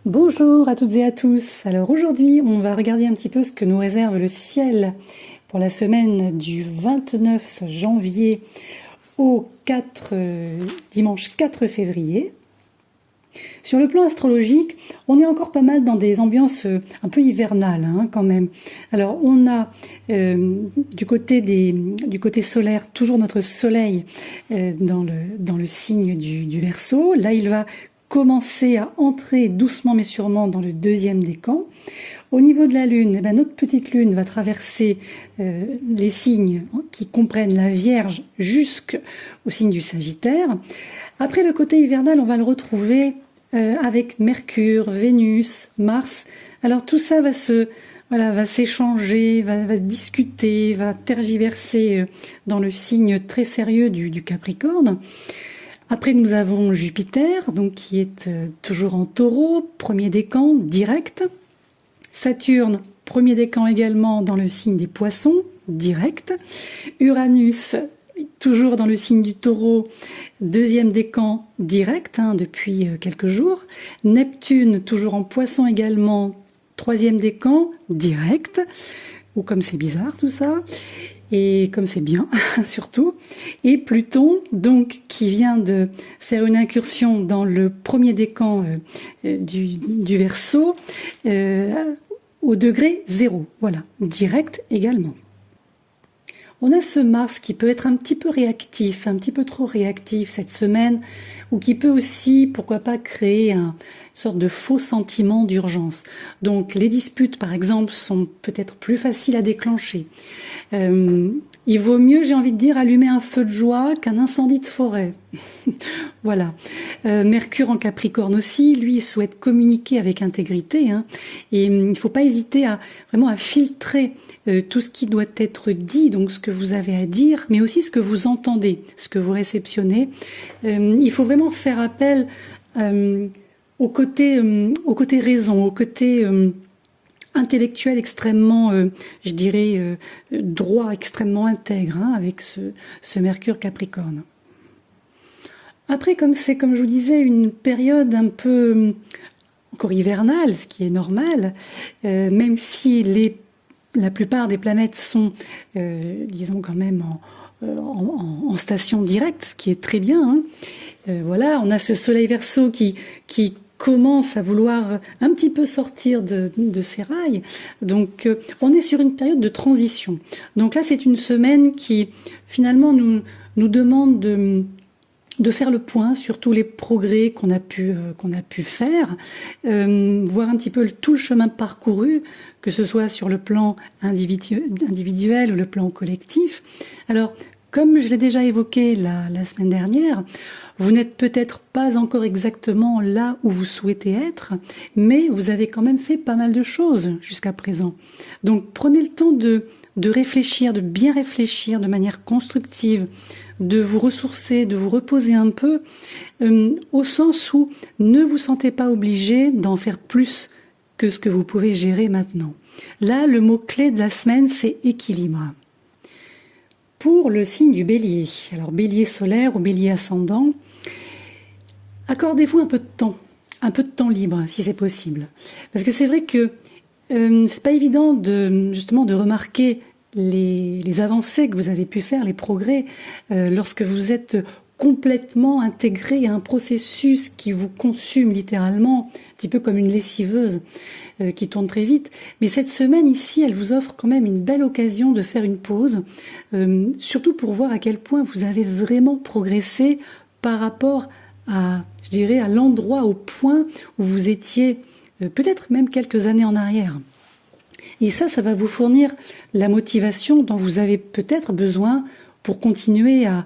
Bonjour à toutes et à tous. Alors aujourd'hui, on va regarder un petit peu ce que nous réserve le ciel pour la semaine du 29 janvier au dimanche 4 février. Sur le plan astrologique, on est encore pas mal dans des ambiances un peu hivernales quand même. Alors on a du côté solaire toujours notre soleil dans le signe du Verseau. Là il va commencer à entrer doucement mais sûrement dans le deuxième décan. Au niveau de la Lune, notre petite Lune va traverser les signes qui comprennent la Vierge jusqu'au signe du Sagittaire. Après le côté hivernal, on va le retrouver avec Mercure, Vénus, Mars. Alors tout ça va s'échanger, va discuter, va tergiverser dans le signe très sérieux du Capricorne. Après, nous avons Jupiter, donc qui est toujours en Taureau, premier décan, direct. Saturne, premier décan également dans le signe des Poissons, direct. Uranus, toujours dans le signe du Taureau, deuxième décan, direct, depuis quelques jours. Neptune, toujours en Poissons également, troisième décan, direct. Ou comme c'est bizarre tout ça. Et comme c'est bien, surtout. Et Pluton, donc, qui vient de faire une incursion dans le premier décan du Verseau, au degré 0. Voilà, direct également. On a ce Mars qui peut être un petit peu réactif, un petit peu trop réactif cette semaine, ou qui peut aussi, pourquoi pas, créer une sorte de faux sentiment d'urgence. Donc les disputes, par exemple, sont peut-être plus faciles à déclencher. Il vaut mieux, j'ai envie de dire, allumer un feu de joie qu'un incendie de forêt. Voilà. Mercure en Capricorne aussi, lui, il souhaite communiquer avec intégrité, et il ne faut pas hésiter vraiment à filtrer tout ce qui doit être dit, donc ce que vous avez à dire, mais aussi ce que vous entendez, ce que vous réceptionnez. Il faut vraiment faire appel au côté raison, au côté intellectuel extrêmement, je dirais, droit, extrêmement intègre, avec ce Mercure Capricorne. Après, comme je vous disais, une période un peu encore hivernale, ce qui est normal, même si la plupart des planètes sont, disons quand même en station directe, ce qui est très bien. Voilà, on a ce Soleil Verseau qui commence à vouloir un petit peu sortir de ses rails. Donc, on est sur une période de transition. Donc là, c'est une semaine qui, finalement, nous demande de faire le point sur tous les progrès qu'on a pu faire, voir un petit peu tout le chemin parcouru, que ce soit sur le plan individuel ou le plan collectif. Alors, comme je l'ai déjà évoqué la semaine dernière, vous n'êtes peut-être pas encore exactement là où vous souhaitez être, mais vous avez quand même fait pas mal de choses jusqu'à présent. Donc prenez le temps de réfléchir, de bien réfléchir de manière constructive, de vous ressourcer, de vous reposer un peu, au sens où ne vous sentez pas obligé d'en faire plus que ce que vous pouvez gérer maintenant. Là, le mot-clé de la semaine, c'est équilibre. Pour le signe du Bélier, alors Bélier solaire ou Bélier ascendant, accordez-vous un peu de temps libre si c'est possible. Parce que c'est vrai que c'est pas évident justement de remarquer les avancées que vous avez pu faire, les progrès, lorsque vous êtes complètement intégré à un processus qui vous consume littéralement, un petit peu comme une lessiveuse qui tourne très vite. Mais cette semaine ici, elle vous offre quand même une belle occasion de faire une pause, surtout pour voir à quel point vous avez vraiment progressé par rapport à l'endroit, au point où vous étiez peut-être même quelques années en arrière. Et ça va vous fournir la motivation dont vous avez peut-être besoin pour continuer à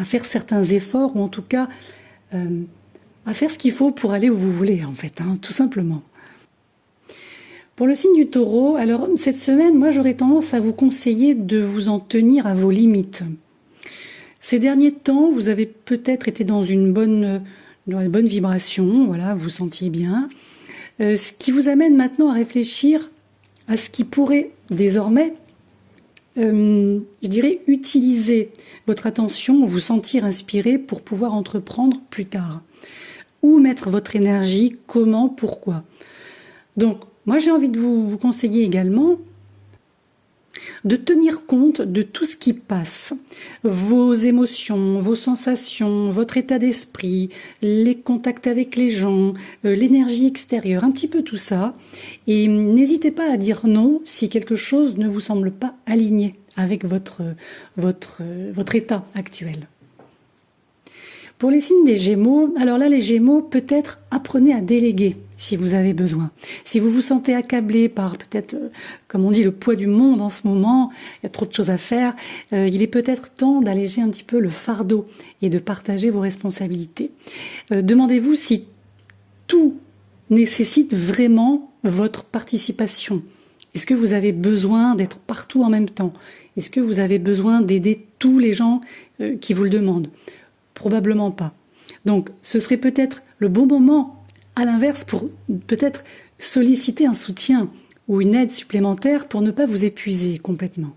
faire certains efforts, ou en tout cas à faire ce qu'il faut pour aller où vous voulez, en fait, tout simplement. Pour le signe du Taureau, alors cette semaine, moi j'aurais tendance à vous conseiller de vous en tenir à vos limites. Ces derniers temps, vous avez peut-être été dans une bonne vibration, voilà, vous vous sentiez bien, ce qui vous amène maintenant à réfléchir à ce qui pourrait désormais, utiliser votre attention, vous sentir inspiré pour pouvoir entreprendre plus tard. où mettre votre énergie, comment, pourquoi. Donc, moi j'ai envie de vous conseiller également de tenir compte de tout ce qui passe, vos émotions, vos sensations, votre état d'esprit, les contacts avec les gens, l'énergie extérieure, un petit peu tout ça. Et n'hésitez pas à dire non si quelque chose ne vous semble pas aligné avec votre état actuel. Pour les signes des Gémeaux, alors là les Gémeaux, peut-être apprenez à déléguer si vous avez besoin. Si vous vous sentez accablé par peut-être, comme on dit, le poids du monde en ce moment, il y a trop de choses à faire, il est peut-être temps d'alléger un petit peu le fardeau et de partager vos responsabilités. Demandez-vous si tout nécessite vraiment votre participation. Est-ce que vous avez besoin d'être partout en même temps? Est-ce que vous avez besoin d'aider tous les gens qui vous le demandent? Probablement pas. Donc, ce serait peut-être le bon moment, à l'inverse, pour peut-être solliciter un soutien ou une aide supplémentaire pour ne pas vous épuiser complètement.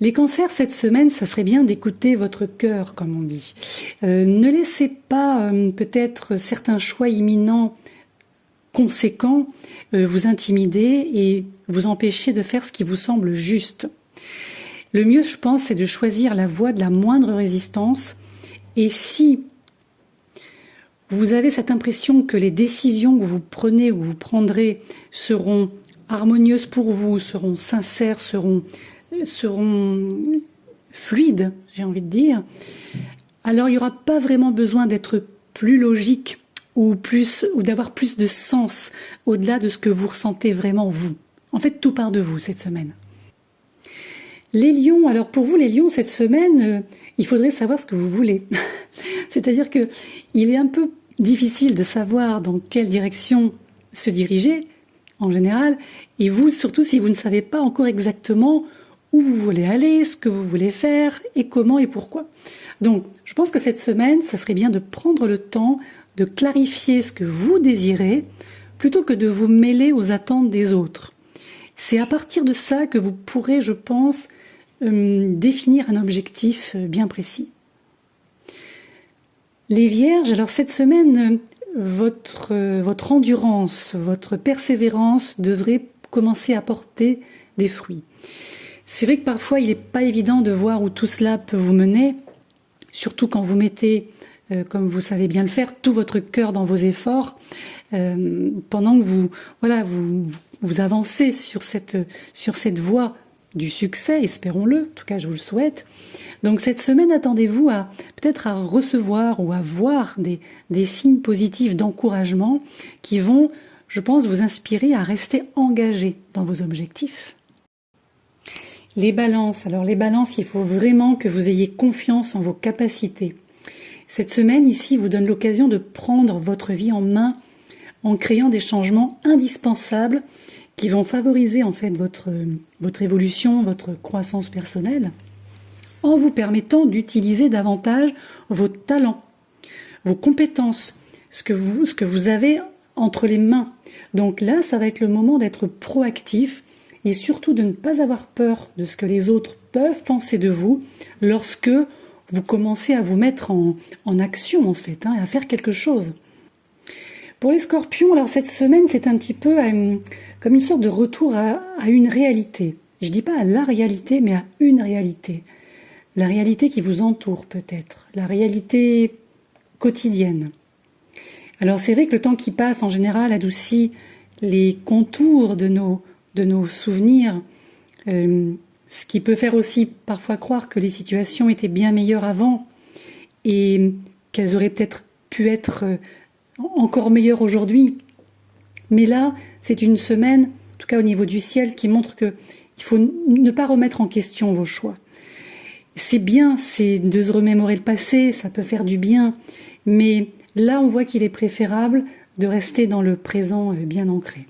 Les cancers, cette semaine, ça serait bien d'écouter votre cœur, comme on dit. Ne laissez pas peut-être certains choix imminents, conséquents, vous intimider et vous empêcher de faire ce qui vous semble juste. Le mieux, je pense, c'est de choisir la voie de la moindre résistance. Et si vous avez cette impression que les décisions que vous prenez ou que vous prendrez seront harmonieuses pour vous, seront sincères, seront fluides, j'ai envie de dire, alors il n'y aura pas vraiment besoin d'être plus logique ou d'avoir plus de sens au-delà de ce que vous ressentez vraiment vous. En fait, tout part de vous cette semaine. Les lions, alors pour vous les lions, cette semaine, il faudrait savoir ce que vous voulez. C'est-à-dire que il est un peu difficile de savoir dans quelle direction se diriger, en général, et vous, surtout si vous ne savez pas encore exactement où vous voulez aller, ce que vous voulez faire, et comment et pourquoi. Donc, je pense que cette semaine, ça serait bien de prendre le temps de clarifier ce que vous désirez, plutôt que de vous mêler aux attentes des autres. C'est à partir de ça que vous pourrez, je pense, définir un objectif bien précis. Les Vierges, alors cette semaine, votre endurance, votre persévérance devrait commencer à porter des fruits. C'est vrai que parfois il n'est pas évident de voir où tout cela peut vous mener, surtout quand vous mettez, comme vous savez bien le faire, tout votre cœur dans vos efforts, pendant que vous avancez sur cette voie du succès, espérons-le, en tout cas je vous le souhaite. Donc cette semaine, attendez-vous peut-être à recevoir ou à voir des signes positifs d'encouragement qui vont, je pense, vous inspirer à rester engagé dans vos objectifs. Les balances, alors les balances, il faut vraiment que vous ayez confiance en vos capacités. Cette semaine ici vous donne l'occasion de prendre votre vie en main en créant des changements indispensables qui vont favoriser en fait votre évolution, votre croissance personnelle, en vous permettant d'utiliser davantage vos talents, vos compétences, ce que vous avez entre les mains. Donc là, ça va être le moment d'être proactif et surtout de ne pas avoir peur de ce que les autres peuvent penser de vous lorsque vous commencez à vous mettre en action en fait, à faire quelque chose. Pour les Scorpions, alors cette semaine, c'est un petit peu comme une sorte de retour à une réalité. Je dis pas à la réalité, mais à une réalité. La réalité qui vous entoure peut-être, la réalité quotidienne. Alors c'est vrai que le temps qui passe en général adoucit les contours de nos souvenirs, ce qui peut faire aussi parfois croire que les situations étaient bien meilleures avant et qu'elles auraient peut-être pu être encore meilleures aujourd'hui. Mais là, c'est une semaine, en tout cas au niveau du ciel, qui montre qu'il faut ne pas remettre en question vos choix. C'est bien, c'est de se remémorer le passé, ça peut faire du bien, mais là on voit qu'il est préférable de rester dans le présent bien ancré.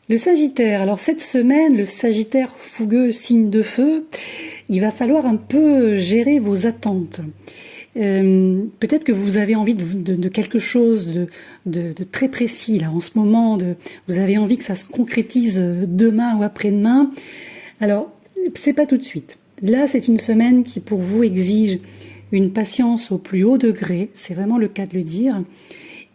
Le Sagittaire, alors cette semaine, le Sagittaire fougueux, signe de feu, il va falloir un peu gérer vos attentes. Peut-être que vous avez envie de quelque chose de très précis là en ce moment, vous avez envie que ça se concrétise demain ou après-demain. Alors, c'est pas tout de suite. Là, c'est une semaine qui pour vous exige une patience au plus haut degré, c'est vraiment le cas de le dire.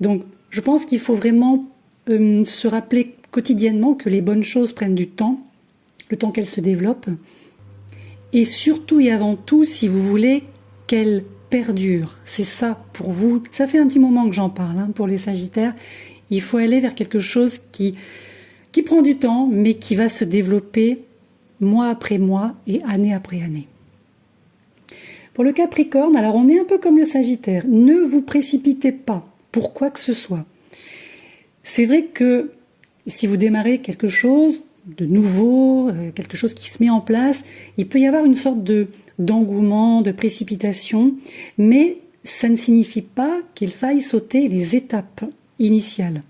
Donc je pense qu'il faut vraiment se rappeler quotidiennement que les bonnes choses prennent du temps, le temps qu'elles se développent, et surtout et avant tout, si vous voulez qu'elles perdurent. C'est ça pour vous. Ça fait un petit moment que j'en parle pour les Sagittaires. Il faut aller vers quelque chose qui prend du temps, mais qui va se développer mois après mois et année après année. Pour le Capricorne, alors on est un peu comme le Sagittaire. Ne vous précipitez pas pour quoi que ce soit. C'est vrai que si vous démarrez quelque chose de nouveau, quelque chose qui se met en place, il peut y avoir une sorte d'engouement, de précipitation, mais ça ne signifie pas qu'il faille sauter les étapes initiales.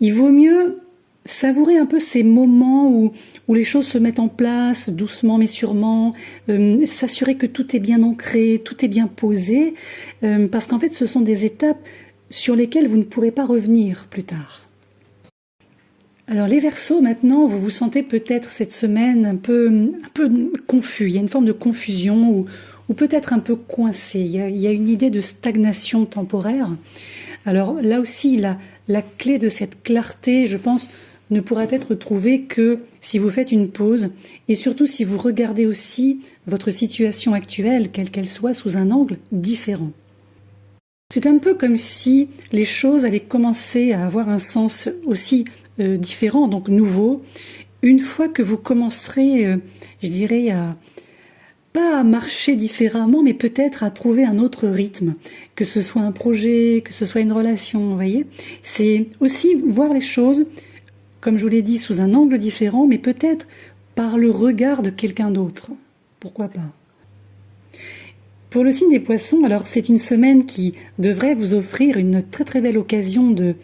Il vaut mieux savourer un peu ces moments où les choses se mettent en place, doucement mais sûrement, s'assurer que tout est bien ancré, tout est bien posé, parce qu'en fait ce sont des étapes sur lesquelles vous ne pourrez pas revenir plus tard. Alors les Verseaux, maintenant, vous vous sentez peut-être cette semaine un peu confus. Il y a une forme de confusion ou peut-être un peu coincé. Il y a une idée de stagnation temporaire. Alors là aussi, la clé de cette clarté, je pense, ne pourra être trouvée que si vous faites une pause et surtout si vous regardez aussi votre situation actuelle, quelle qu'elle soit, sous un angle différent. C'est un peu comme si les choses allaient commencer à avoir un sens aussi différent, donc nouveau, une fois que vous commencerez, je dirais, pas à marcher différemment, mais peut-être à trouver un autre rythme, que ce soit un projet, que ce soit une relation, vous voyez. C'est aussi voir les choses, comme je vous l'ai dit, sous un angle différent, mais peut-être par le regard de quelqu'un d'autre. Pourquoi pas ? Pour le signe des Poissons, alors c'est une semaine qui devrait vous offrir une très très belle occasion de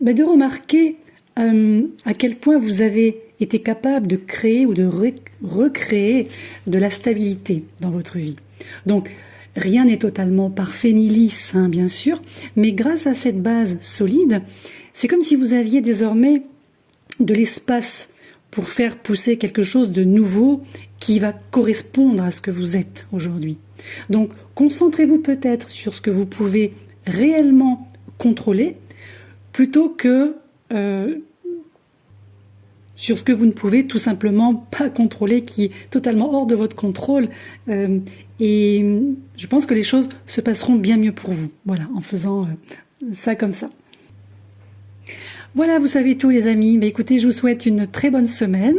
remarquer à quel point vous avez été capable de créer ou de recréer de la stabilité dans votre vie. Donc rien n'est totalement parfait ni lisse, bien sûr, mais grâce à cette base solide, c'est comme si vous aviez désormais de l'espace pour faire pousser quelque chose de nouveau qui va correspondre à ce que vous êtes aujourd'hui. Donc, concentrez-vous peut-être sur ce que vous pouvez réellement contrôler, plutôt que sur ce que vous ne pouvez tout simplement pas contrôler, qui est totalement hors de votre contrôle. Et je pense que les choses se passeront bien mieux pour vous, voilà, en faisant ça comme ça. Voilà, vous savez tout les amis. Écoutez, je vous souhaite une très bonne semaine.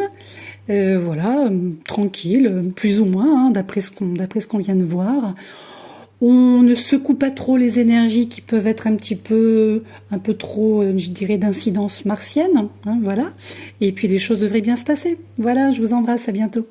Tranquille, plus ou moins, d'après ce qu'on vient de voir. On ne secoue pas trop les énergies qui peuvent être un peu trop, je dirais, d'incidence martienne. Voilà. Et puis les choses devraient bien se passer. Voilà, je vous embrasse, à bientôt.